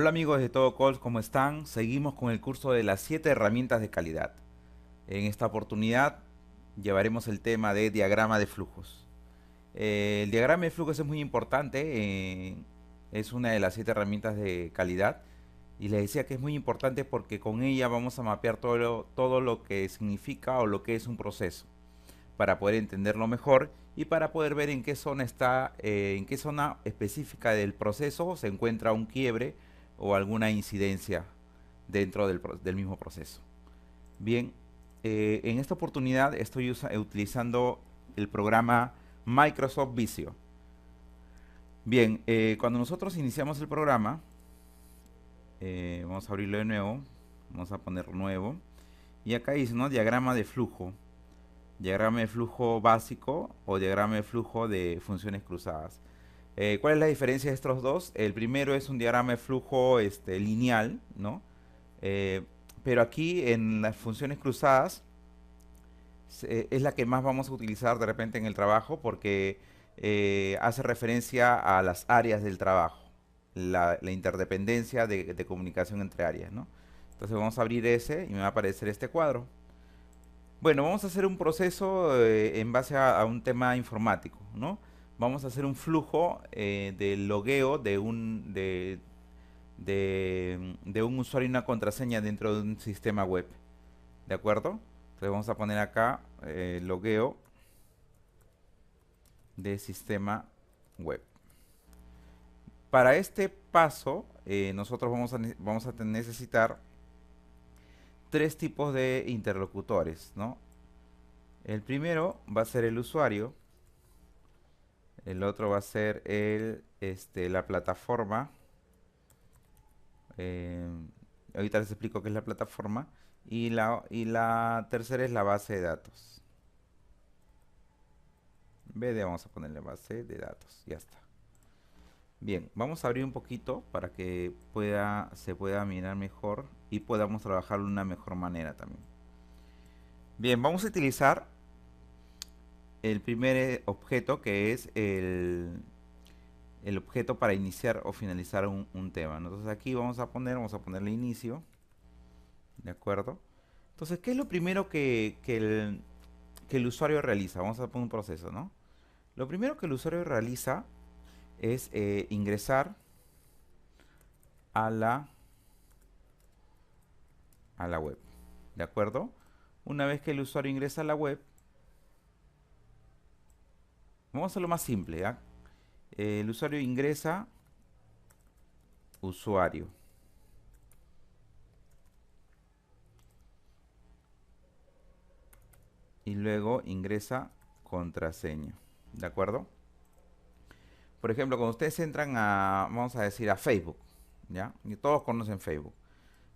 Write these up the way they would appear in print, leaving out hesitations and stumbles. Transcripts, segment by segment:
Hola amigos de Todo Calls, ¿cómo están? Seguimos con el curso de las 7 herramientas de calidad. En esta oportunidad llevaremos el tema de diagrama de flujos. El diagrama de flujos es muy importante, es una de las 7 herramientas de calidad y les decía que es muy importante porque con ella vamos a mapear todo lo que significa o lo que es un proceso para poder entenderlo mejor y para poder ver en qué zona está, en qué zona específica del proceso se encuentra un quiebre o alguna incidencia dentro del mismo proceso. Bien, en esta oportunidad estoy utilizando el programa Microsoft Visio. Bien, cuando nosotros iniciamos el programa, vamos a abrirlo de nuevo, vamos a poner nuevo, y acá dice, ¿no? Diagrama de flujo. Diagrama de flujo básico o diagrama de flujo de funciones cruzadas. ¿Cuál es la diferencia de estos dos? El primero es un diagrama de flujo lineal, ¿no? Eh, pero aquí en las funciones cruzadas es la que más vamos a utilizar de repente en el trabajo porque hace referencia a las áreas del trabajo, la interdependencia de comunicación entre áreas, ¿no? Entonces vamos a abrir ese y me va a aparecer este cuadro. Bueno, vamos a hacer un proceso en base a un tema informático, ¿no? Vamos a hacer un flujo de logueo de un usuario y una contraseña dentro de un sistema web, ¿de acuerdo? Entonces vamos a poner acá logueo de sistema web. Para este paso, nosotros vamos a necesitar tres tipos de interlocutores, ¿no? El primero va a ser el usuario. El otro va a ser la plataforma. eh, Ahorita les explico qué es la plataforma. Y la tercera es la base de datos. En vez de vamos a ponerle base de datos. Ya está. Bien, vamos a abrir un poquito para que se pueda mirar mejor y podamos trabajarlo de una mejor manera también. Bien, vamos a utilizar el primer objeto que es el objeto para iniciar o finalizar un tema, ¿no? Entonces aquí vamos a ponerle inicio, ¿de acuerdo? Entonces, ¿qué es lo primero que el usuario realiza? Vamos a poner un proceso, ¿no? Lo primero que el usuario realiza es ingresar a a la web, ¿de acuerdo? Una vez que el usuario ingresa a la web, vamos a hacerlo más simple, ¿ya? El usuario ingresa usuario y luego ingresa contraseña, ¿de acuerdo? Por ejemplo, cuando ustedes entran vamos a decir, a Facebook, ¿ya? Y todos conocen Facebook.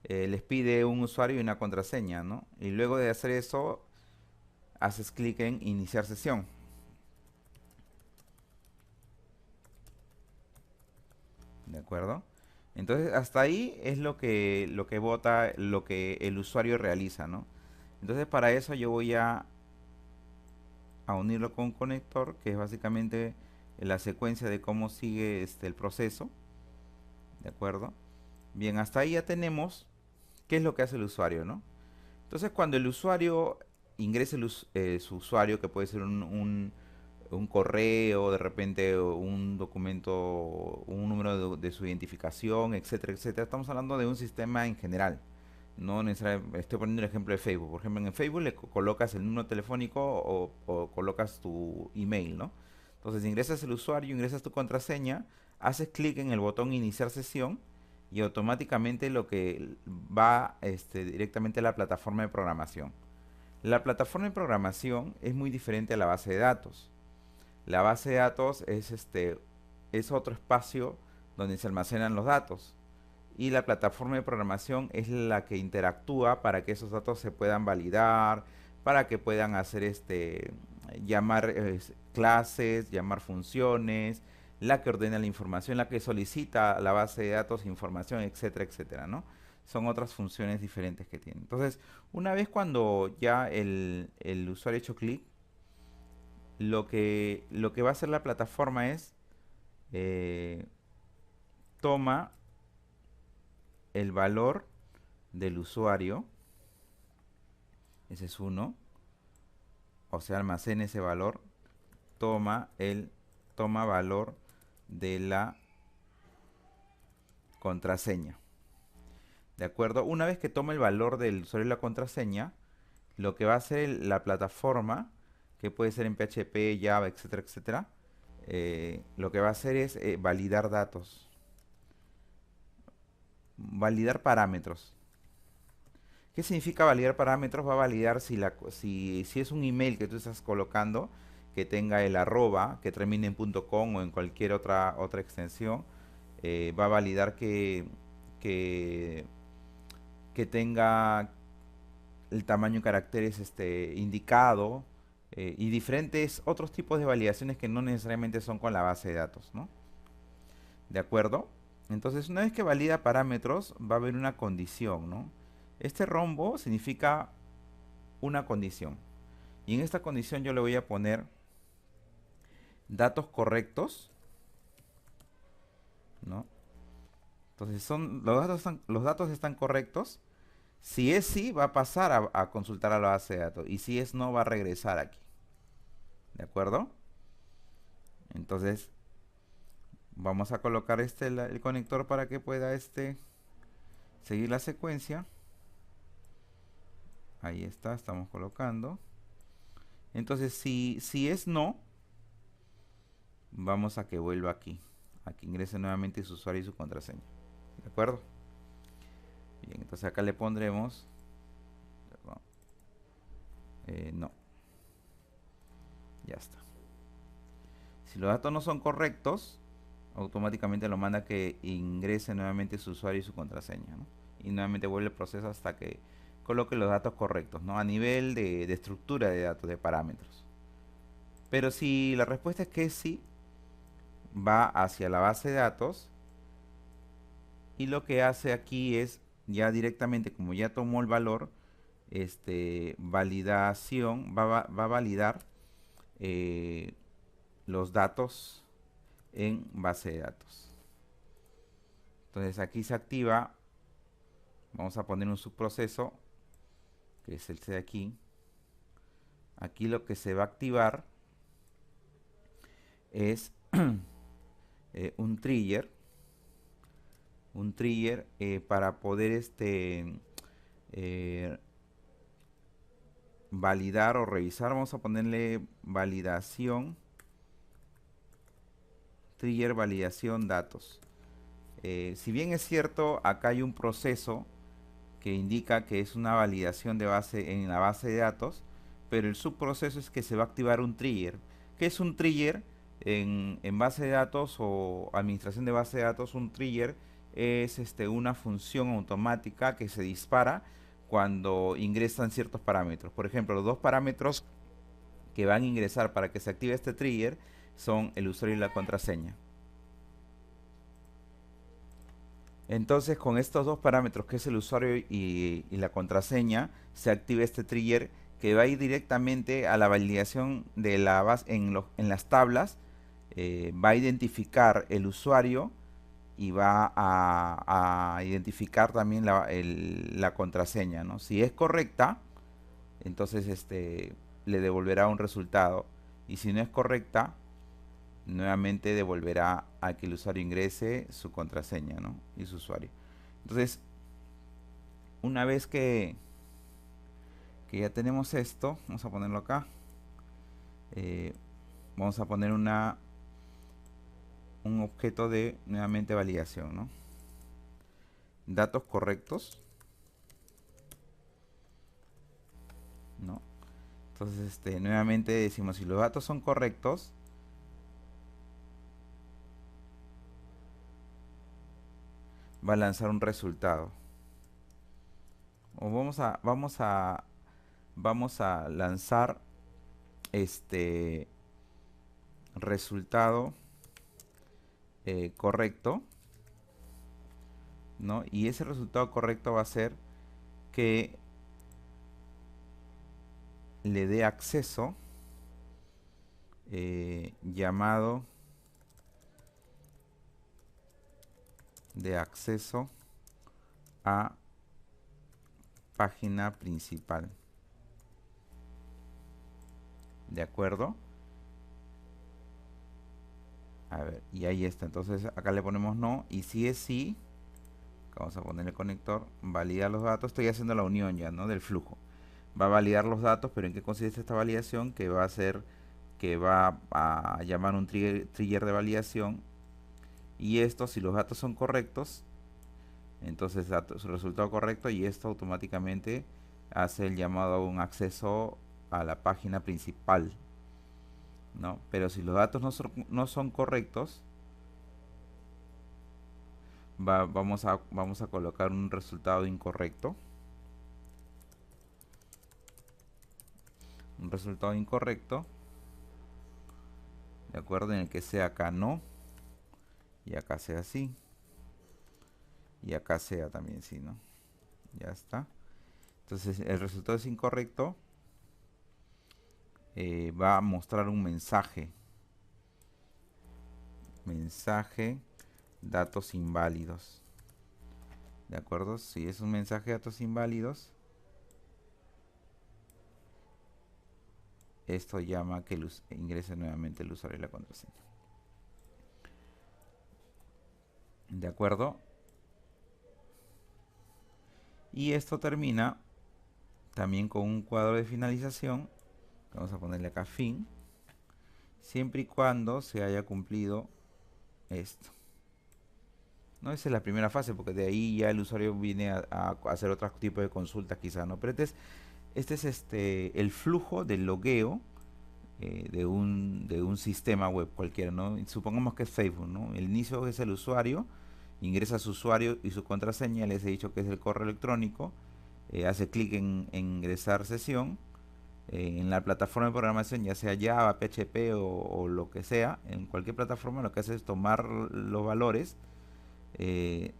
Les pide un usuario y una contraseña, ¿no? Y luego de hacer eso, haces clic en iniciar sesión, ¿de acuerdo? Entonces, hasta ahí es lo que vota, lo que el usuario realiza, ¿no? Entonces, para eso yo voy a unirlo con un conector, que es básicamente la secuencia de cómo sigue el proceso, ¿de acuerdo? Bien, hasta ahí ya tenemos qué es lo que hace el usuario, ¿no? Entonces, cuando el usuario ingrese su usuario, que puede ser un correo, de repente un documento, un número de su identificación, etcétera, etcétera, estamos hablando de un sistema en general. No necesariamente, estoy poniendo el ejemplo de Facebook. Por ejemplo, en Facebook le colocas el número telefónico o colocas tu email, ¿no? Entonces ingresas el usuario, ingresas tu contraseña, haces clic en el botón iniciar sesión y automáticamente lo que va directamente a la plataforma de programación. La plataforma de programación es muy diferente a la base de datos. La base de datos es otro espacio donde se almacenan los datos y la plataforma de programación es la que interactúa para que esos datos se puedan validar, para que puedan hacer llamar clases, llamar funciones, la que ordena la información, la que solicita a la base de datos información, etcétera, etcétera, ¿no? Son otras funciones diferentes que tiene. Entonces, una vez cuando ya el usuario ha hecho clic, lo que va a hacer la plataforma es eh, toma el valor del usuario, ese es uno, o sea, almacena ese valor, toma valor de la contraseña. ¿De acuerdo? Una vez que toma el valor del usuario y la contraseña, lo que va a hacer la plataforma, que puede ser en PHP, Java, etcétera, etcétera, lo que va a hacer es validar datos, validar parámetros. ¿Qué significa validar parámetros? Va a validar si es un email que tú estás colocando, que tenga el arroba, que termine en .com o en cualquier otra extensión. Va a validar que, que tenga el tamaño en caracteres indicado, y diferentes otros tipos de validaciones que no necesariamente son con la base de datos, ¿no? ¿De acuerdo? Entonces, una vez que valida parámetros, va a haber una condición, ¿no? Este rombo significa una condición. Y en esta condición yo le voy a poner datos correctos, ¿no? Entonces, los datos están correctos. Si es sí, va a pasar a consultar a la base de datos. Y si es no, va a regresar aquí. ¿De acuerdo? Entonces, vamos a colocar el conector para que pueda seguir la secuencia. Ahí está, estamos colocando. Entonces, si es no, vamos a que vuelva aquí. Aquí ingrese nuevamente su usuario y su contraseña. ¿De acuerdo? Bien, entonces acá le pondremos... Perdón, no. Ya está. Si los datos no son correctos, automáticamente lo manda que ingrese nuevamente su usuario y su contraseña, ¿no? Y nuevamente vuelve el proceso hasta que coloque los datos correctos, ¿no? A nivel de estructura de datos, de parámetros. Pero si la respuesta es que sí, va hacia la base de datos y lo que hace aquí es ya directamente, como ya tomó el valor, validación, va a validar los datos en base de datos. Entonces aquí se activa, vamos a poner un subproceso, que es el de aquí. Aquí lo que se va a activar es un trigger, para poder eh, validar o revisar. Vamos a ponerle validación, trigger validación datos. Si bien es cierto, acá hay un proceso que indica que es una validación de base en la base de datos, pero el subproceso es que se va a activar un trigger. ¿Qué es un trigger? En base de datos o administración de base de datos, un trigger es una función automática que se dispara cuando ingresan ciertos parámetros. Por ejemplo, los dos parámetros que van a ingresar para que se active este trigger son el usuario y la contraseña. Entonces, con estos dos parámetros, que es el usuario y la contraseña, se activa este trigger que va a ir directamente a la validación de la base en las tablas. Va a identificar el usuario y va a identificar también la contraseña, ¿no? Si es correcta, entonces le devolverá un resultado. Y si no es correcta, nuevamente devolverá a que el usuario ingrese su contraseña, ¿no? Y su usuario. Entonces, una vez que ya tenemos esto, vamos a ponerlo acá. Vamos a poner un objeto de nuevamente validación, ¿no? Datos correctos, ¿no? Entonces, nuevamente decimos, si los datos son correctos, va a lanzar un resultado. O vamos a lanzar resultado correcto, ¿no? Y ese resultado correcto va a ser que le dé acceso, llamado de acceso a página principal. ¿De acuerdo? A ver, y ahí está. Entonces acá le ponemos no. Y si es sí, vamos a poner el conector, valida los datos. Estoy haciendo la unión ya, ¿no? Del flujo. Va a validar los datos, pero ¿en qué consiste esta validación? Que va a ser que va a llamar un trigger de validación. Y esto, si los datos son correctos, entonces su resultado correcto, y esto automáticamente hace el llamado a un acceso a la página principal, ¿no? Pero si los datos no son correctos, vamos a colocar un resultado incorrecto. Un resultado incorrecto, de acuerdo, en el que sea acá no, y acá sea sí, y acá sea también sí, ¿no? Ya está. Entonces el resultado es incorrecto. Va a mostrar un mensaje. Mensaje datos inválidos. ¿De acuerdo? Si es un mensaje de datos inválidos, esto llama que ingrese nuevamente el usuario y la contraseña. ¿De acuerdo? Y esto termina también con un cuadro de finalización. Vamos a ponerle acá fin. Siempre y cuando se haya cumplido esto. No, esa es la primera fase, porque de ahí ya el usuario viene a hacer otro tipo de consultas quizá, ¿no? Pero este es el flujo del logueo de un sistema web cualquiera, ¿no? Supongamos que es Facebook, ¿no? El inicio es el usuario, ingresa su usuario y su contraseña, les he dicho que es el correo electrónico, hace clic en ingresar sesión, en la plataforma de programación, ya sea Java, PHP o lo que sea, en cualquier plataforma lo que hace es tomar los valores, eh,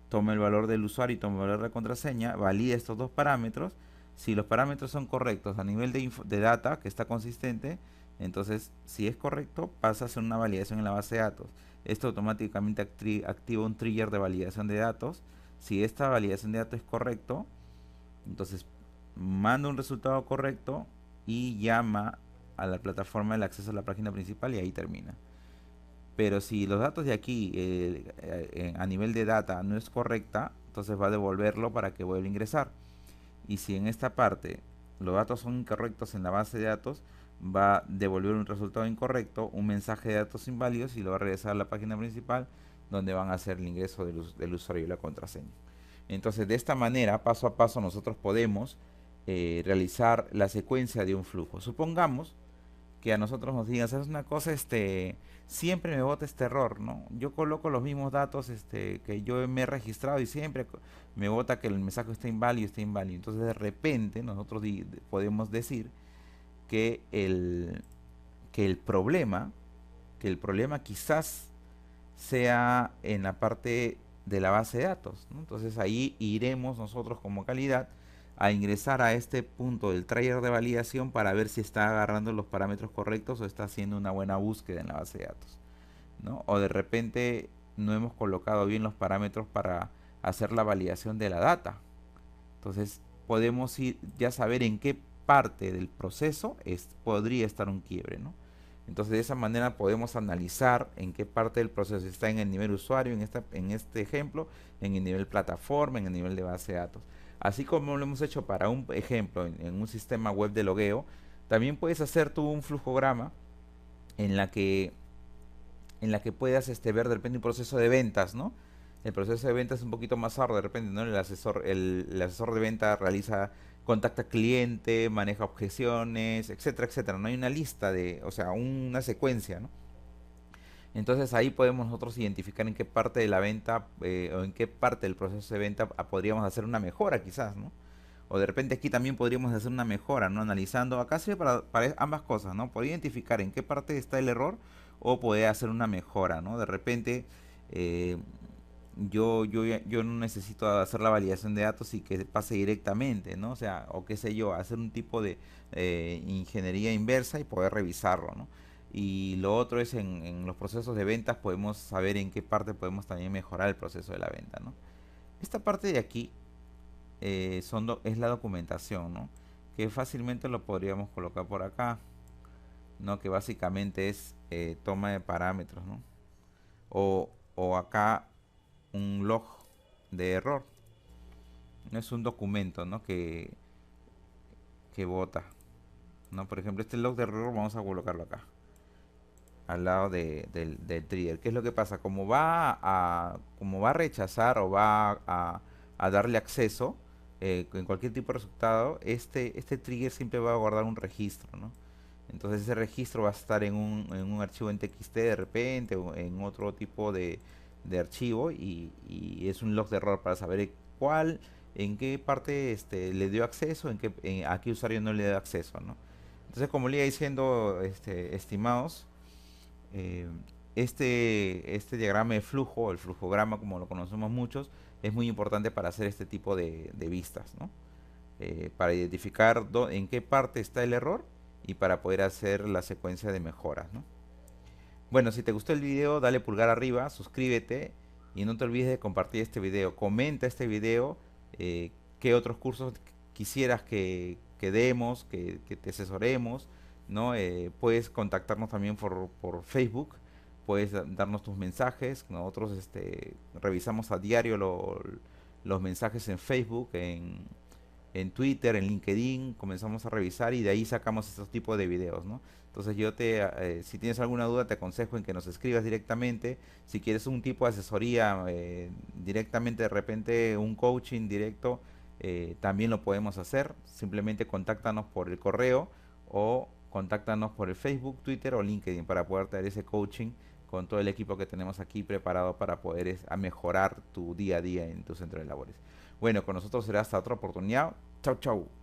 toma el valor del usuario y toma el valor de la contraseña, valida estos dos parámetros. Si los parámetros son correctos a nivel de data, que está consistente, entonces si es correcto pasa a hacer una validación en la base de datos. Esto automáticamente activa un trigger de validación de datos. Si esta validación de datos es correcto, entonces manda un resultado correcto y llama a la plataforma el acceso a la página principal y ahí termina. Pero si los datos de aquí a nivel de data no es correcta, entonces va a devolverlo para que vuelva a ingresar. Y si en esta parte los datos son incorrectos en la base de datos, va a devolver un resultado incorrecto, un mensaje de datos inválidos, y lo va a regresar a la página principal donde van a hacer el ingreso del usuario y la contraseña. Entonces, de esta manera, paso a paso, nosotros podemos realizar la secuencia de un flujo. Supongamos que a nosotros nos digan, ¿sabes una cosa? Siempre me bota este error, ¿no? Yo coloco los mismos datos que yo me he registrado y siempre me bota que el mensaje está inválido, está inválido. Entonces de repente nosotros podemos decir que que el problema, que el problema quizás sea en la parte de la base de datos, ¿no? Entonces ahí iremos nosotros como calidad a ingresar a este punto del trigger de validación para ver si está agarrando los parámetros correctos o está haciendo una buena búsqueda en la base de datos, ¿no? O de repente no hemos colocado bien los parámetros para hacer la validación de la data. Entonces podemos ya saber en qué parte del proceso podría estar un quiebre, ¿no? Entonces de esa manera podemos analizar en qué parte del proceso está, en el nivel usuario, en este ejemplo, en el nivel plataforma, en el nivel de base de datos. Así como lo hemos hecho para un ejemplo en un sistema web de logueo, también puedes hacer tú un flujograma en la que puedas ver de repente un proceso de ventas, ¿no? El proceso de ventas es un poquito más arduo de repente, ¿no? El asesor de venta contacta cliente, maneja objeciones, etcétera, etcétera. No hay una lista o sea, una secuencia, ¿no? Entonces ahí podemos nosotros identificar en qué parte de la venta o en qué parte del proceso de venta podríamos hacer una mejora quizás, ¿no? O de repente aquí también podríamos hacer una mejora, ¿no? Analizando, acá sirve para ambas cosas, ¿no? Poder identificar en qué parte está el error o poder hacer una mejora, ¿no? De repente eh, yo no necesito hacer la validación de datos y que pase directamente, ¿no? O sea, o qué sé yo, hacer un tipo de ingeniería inversa y poder revisarlo, ¿no? Y lo otro es en los procesos de ventas podemos saber en qué parte podemos también mejorar el proceso de la venta, ¿no? Esta parte de aquí es la documentación, ¿no? Que fácilmente lo podríamos colocar por acá, ¿no? Que básicamente es toma de parámetros, ¿no? O acá un log de error. No es un documento, ¿no? Que bota, ¿no? Por ejemplo, este log de error vamos a colocarlo acá, al lado del trigger. ¿Qué es lo que pasa? Como va a rechazar o a darle acceso en cualquier tipo de resultado, este trigger siempre va a guardar un registro, ¿no? Entonces ese registro va a estar en un archivo en TXT de repente o en otro tipo de archivo y es un log de error para saber en qué parte le dio acceso, a qué usuario no le dio acceso, ¿no? Entonces, como le iba diciendo, estimados, eh, este diagrama de flujo, el flujograma como lo conocemos muchos, es muy importante para hacer este tipo de vistas, ¿no? Para identificar en qué parte está el error y para poder hacer la secuencia de mejoras, ¿no? Bueno, si te gustó el video, dale pulgar arriba, suscríbete y no te olvides de compartir este video. Comenta este video, qué otros cursos quisieras que demos, que te asesoremos, ¿no? Puedes contactarnos también por Facebook, puedes darnos tus mensajes. Nosotros revisamos a diario los mensajes en Facebook, en Twitter, en LinkedIn, comenzamos a revisar y de ahí sacamos estos tipos de videos, ¿no? Entonces si tienes alguna duda, te aconsejo en que nos escribas directamente. Si quieres un tipo de asesoría directamente, de repente un coaching directo, también lo podemos hacer. Simplemente contáctanos por el correo o contáctanos por el Facebook, Twitter o LinkedIn para poder tener ese coaching con todo el equipo que tenemos aquí preparado para poder a mejorar tu día a día en tu centro de labores. Bueno, con nosotros será hasta otra oportunidad. Chau, chau.